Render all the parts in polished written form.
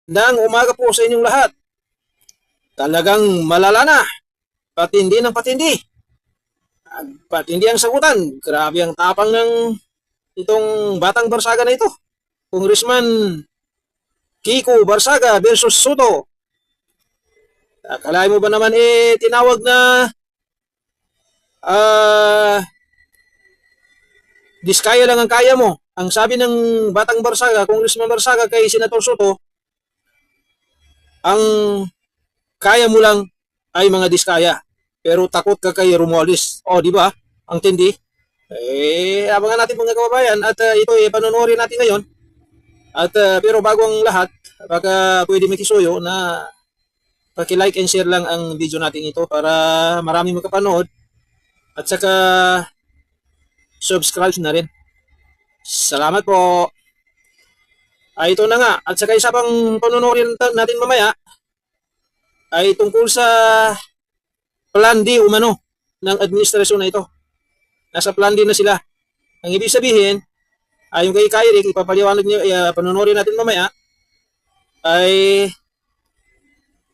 Magandang umaga po sa inyong lahat. Talagang malala na. Patindi ng patindi. Patindi ang sagutan. Grabe ang tapang ng itong batang Barsaga na ito. Congressman Kiko Barsaga versus Soto. Akalain mo ba naman tinawag na ah diskaya lang ang kaya mo. Ang sabi ng batang Barsaga, Congressman Barsaga kay Senator Soto, ang kaya mo lang ay mga diskaya. Pero takot ka kay Romualdez. O, di ba? Ang tindi. Abangan natin mga kababayan at ito panonorin natin ngayon. At pero bago ang lahat, baka pwede makisuyo na paki-like and share lang ang video natin ito para maraming makapanood at saka subscribe na rin. Salamat po. Ito na nga. At saka isa pang panonorin natin mamaya ay tungkol sa plan D umano ng administrasyon na ito. Nasa plan D na sila. Ang ibig sabihin, ayon kay Kyrie, ipapaliwanag niyo, panonorin natin mamaya, ay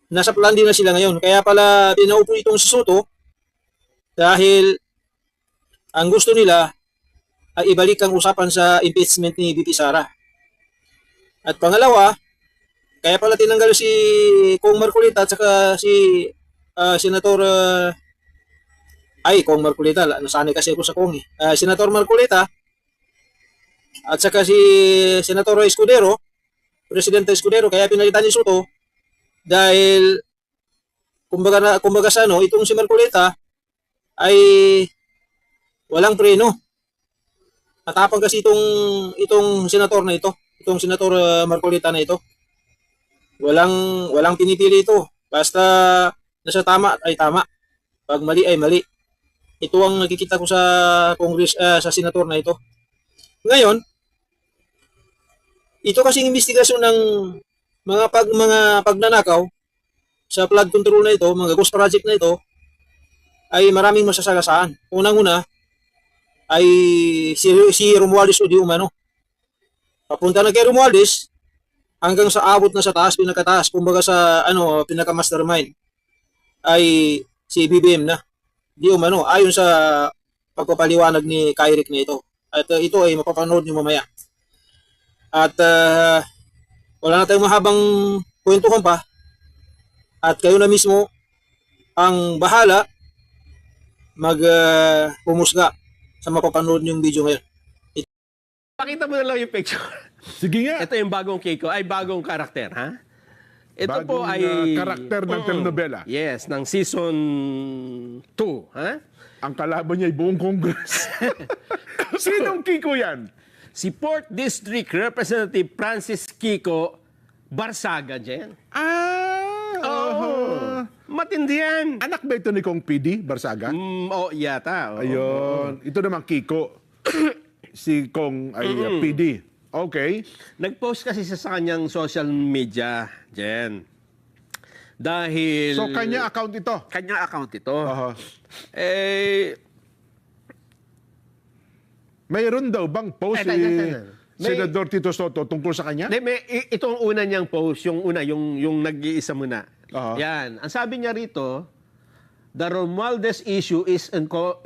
nasa plan D na sila ngayon. Kaya pala pinaupo itong si Soto dahil ang gusto nila ay ibalik ang usapan sa impeachment ni VP Sara. At pangalawa, kaya pala tinanggal si Kong Marcolita at saka si Senator Kong Marcolita, nasanay kasi ako sa Kong Senator Marcolita at saka si Senator Escudero, Presidente Escudero, kaya pinalitan ni Soto dahil kumbaga sa itong si Marcolita ay walang preno. Matapang kasi itong senator na ito, itong Senator Marcolita na ito. Walang pinipili ito. Basta nasa tama ay tama. Pag mali ay mali. Ito ang nakikita ko sa Congress sa senator na ito. Ngayon, ito kasing investigasyon ng mga pagnanakaw sa flood control na ito, mga ghost project na ito ay maraming masasagasaan. Unang-una ay si Romualdez o di umano. Papunta na kay Romualdez hanggang sa abot na sa taas, pinakataas, kumbaga sa pinaka-mastermind ay si BBM na. Di umano, ayon sa pagpapaliwanag ni Kyrie na ito. At ito ay mapapanood niyo mamaya. At wala na tayong mahabang kwentuhan pa. At kayo na mismo ang bahala pumusga sa mapapanood niyong video ngayon. Pakita mo na lang yung picture. Sige nga. Ito yung bagong Kiko. Ay, bagong karakter, ha? Ito po Bagong, ay... karakter ng telenovela. Yes, ng season 2, ha? Ang kalaban niya ay buong Congress. Sinong Kiko yan? Si 4th District Representative Francis Kiko Barsaga, Jen. Matindi yan. Anak ba ito ni Kong PD, Barsaga? Yata. Ayun. Ito naman Kiko. Si Kong ay PD. Okay. Nag-post kasi siya sa kanyang social media, Jen. Dahil... So, kanya account ito? Kanya account ito. Uh-huh. Mayroon daw bang post si Senador Tito Soto tungkol sa kanya? Itong una niyang post, yung nag-iisa muna. Uh-huh. Yan. Ang sabi niya rito, the Romualdez issue is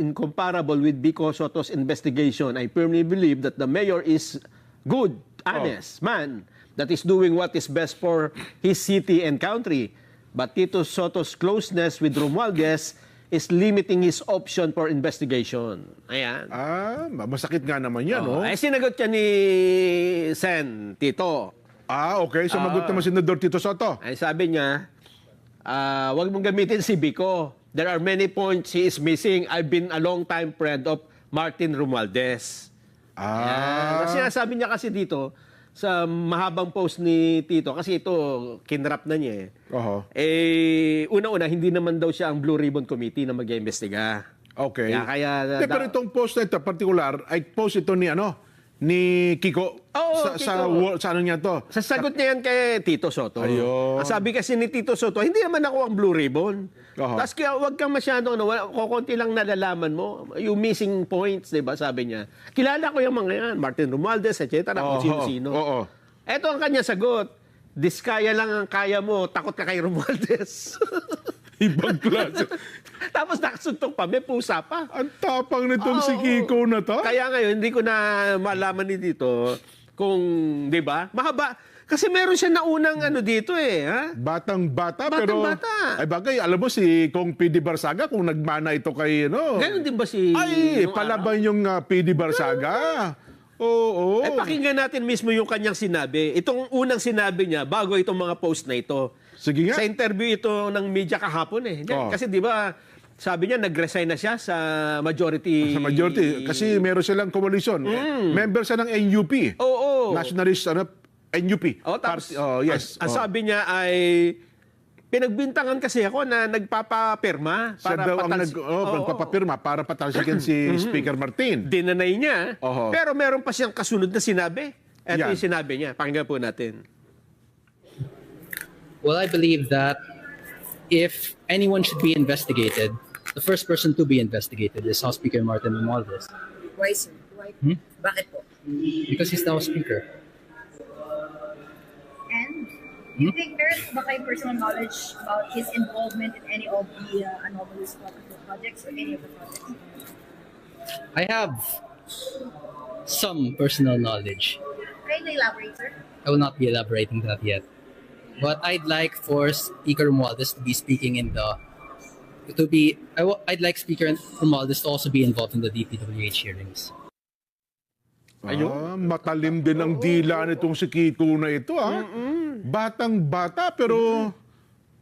incomparable with Vico Soto's investigation. I firmly believe that the mayor is good, honest man that is doing what is best for his city and country. But Tito Soto's closeness with Romualdez is limiting his option for investigation. Ayan. Masakit nga naman yan, no? Ay, sinagot niya ni Sen, Tito. Okay. Sumagot naman Senador Tito Soto. Ay, sabi niya, wag mong gamitin si Vico. There are many points he is missing. I've been a long time friend of Martin Romualdez. Kasi sinasabi niya kasi dito, sa mahabang post ni Tito, kasi ito, kinrap na niya una-una, hindi naman daw siya ang Blue Ribbon Committee na mag-iimbestiga. Okay. Kaya pero itong post na ito, particular, ay post ito ni Kiko. Sa ano niya to? Sasagot niya yan kay Tito Soto. Ayun. Ang sabi kasi ni Tito Soto, hindi naman ako ang Blue Ribbon. Tapos kaya huwag kang masyado, kukunti lang nalalaman mo. Yung missing points, di ba, sabi niya. Kilala ko yung mga yan, Martin Romualdez, etc. Kung sino-sino. Ito ang kanya sagot. Diskaya lang ang kaya mo, takot ka kay Romualdez. Ibang klase. Tapos nakasuntok pa, may pusa pa. Ang tapang nitong si Oo. Kiko na to. Kaya ngayon, hindi ko na malaman ni dito kung, di ba? Mahaba. Kasi meron siya naunang ano dito eh. Ha? Batang-bata, pero... Batang-bata. Ay bagay, alam mo si Kong PD Barsaga, kung nagmana ito kay, ano... Ganon din ba si... Ay, nung palaban yung PD Barsaga. Oo. Eh, pakinggan natin mismo yung kanyang sinabi. Itong unang sinabi niya, bago itong mga post na ito. Sige nga. Sa interview ito ng media kahapon eh. Oh. Kasi di ba, sabi niya, nag-resign na siya sa majority. Sa majority. Kasi meron silang coalition. Member siya ng NUP. Oo. Nationalist, NUP. Oh, tapos, yes. ang sabi niya ay, pinagbintangan kasi ako na nagpapapirma Siya daw ang nagpapapirma para patalsikin si Speaker Martin. Dinanay niya. Oho. Pero meron pa siyang kasunod na sinabi. Ito Yan. yung sinabi niya. Pakinggan po natin. Well, I believe that if anyone should be investigated, the first person to be investigated is House Speaker Martin Romualdez Why, sir? Why? Bakit po? because he's now Speaker. And do you think meron ba kayong personal knowledge about his involvement in any of the anomalous projects or any of the projects? I have some personal knowledge. Can you elaborate, sir? I will not be elaborating that yet. But I'd like for Speaker Romualdez to be speaking in the I'd like Speaker Romualdez to also be involved in the DPWH hearings. Matalim din ang dila nitong si Kiko na ito, Batang-bata, pero...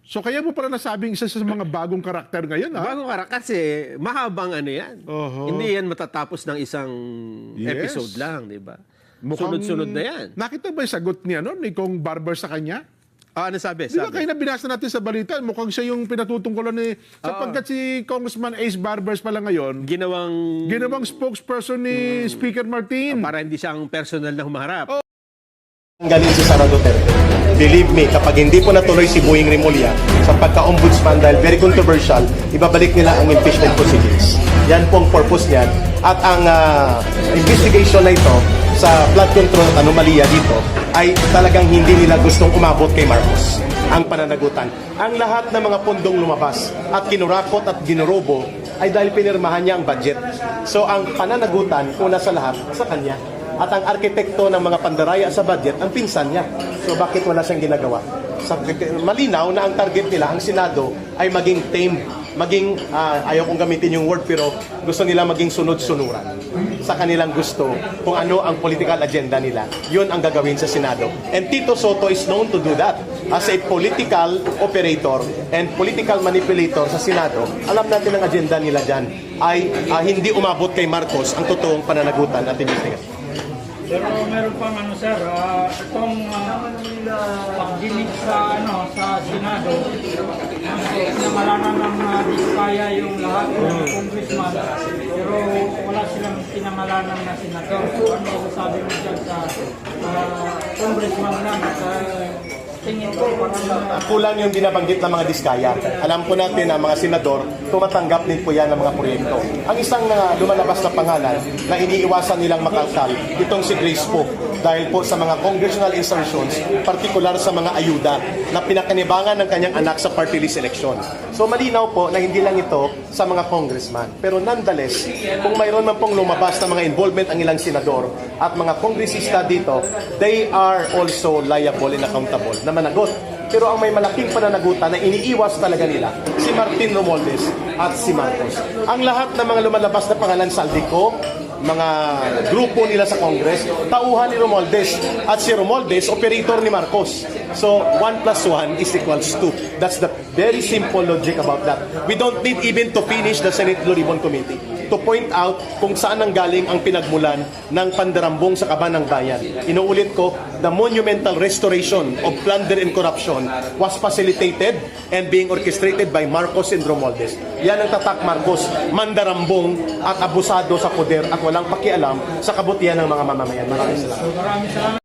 So kaya mo pala nasabing isa sa mga bagong karakter ngayon, Bago kasi mahabang ano yan. Oho. Hindi yan matatapos ng isang Yes. episode lang, di ba? Mukhang- Sunod-sunod na yan. Nakita ba yung sagot ni Kong Barber sa kanya? Ano sabi? Di ba kayo na binasa natin sa balita, mukhang siya yung pinatutungkulan ni... Sapagkat si Congressman Ace Barbers pala ngayon, ginawang spokesperson ni Speaker Martin. para hindi siyang personal na humaharap. Galing si Sara Duterte. Believe me, kapag hindi po natuloy si Boying Remulla sa pagka-ombudsman dahil very controversial, ibabalik nila ang impeachment proceedings. Yan po ang purpose niyan. At ang investigation na ito sa flood control at anomalya dito ay talagang hindi nila gustong umabot kay Marcos ang pananagutan. Ang lahat ng mga pundong lumabas at kinurakot at ginurobo ay dahil pinirmahan niya ang budget. So ang pananagutan, una sa lahat, sa kanya. At ang arkitekto ng mga pandaraya sa budget, ang pinsan niya. So bakit wala siyang ginagawa? Malinaw na ang target nila, ang Senado, ay maging tame, maging, ayaw kong gamitin yung word, pero gusto nila maging sunod-sunuran sa kanilang gusto kung ano ang political agenda nila. Yun ang gagawin sa Senado. And Tito Soto is known to do that. As a political operator and political manipulator sa Senado, alam natin ang agenda nila dyan ay hindi umabot kay Marcos ang totoong pananagutan at investigasyon. Pero meron pang sir, itong pagdinig sa Senado, pinangalanan ng Diskaya yung lahat ng congressman, pero wala silang pinangalanan na senador. So ano sabi mo dyan sa congressman lang sa tingin ko parang Kulang yung binabanggit ng mga Diskaya. Alam po natin na mga senador, tumatanggap din po yan ng mga proyekto. Ang isang lumalabas na pangalan na iniiwasan nilang makalkal, itong si Grace po. Dahil po sa mga congressional insertions, partikular sa mga ayuda na pinakanibangan ng kanyang anak sa party list election. So malinaw po na hindi lang ito sa mga congressman. Pero nonetheless, kung mayroon man pong lumabas na mga involvement ang ilang senador at mga kongresista dito, they are also liable and accountable na managot. Pero ang may malaking pananagutan na iniiwas talaga nila, si Martin Romualdez at si Marcos. Ang lahat ng mga lumalabas na pangalan sa Aldico, mga grupo nila sa Congress, tauhan ni Romualdez. At si Romualdez, operator ni Marcos. So, 1 plus 1 is equals 2. That's the very simple logic about that. We don't need even to finish the Senate Blue Ribbon Committee to point out kung saan nanggaling ang pinagmulan ng pandarambong sa kaban ng bayan. Inuulit ko, the monumental restoration of plunder and corruption was facilitated and being orchestrated by Marcos and Romualdez. Yan ang tatak Marcos, mandarambong at abusado sa poder at walang pakialam sa kabutihan ng mga mamamayan. Maraming salamat. maraming salamat.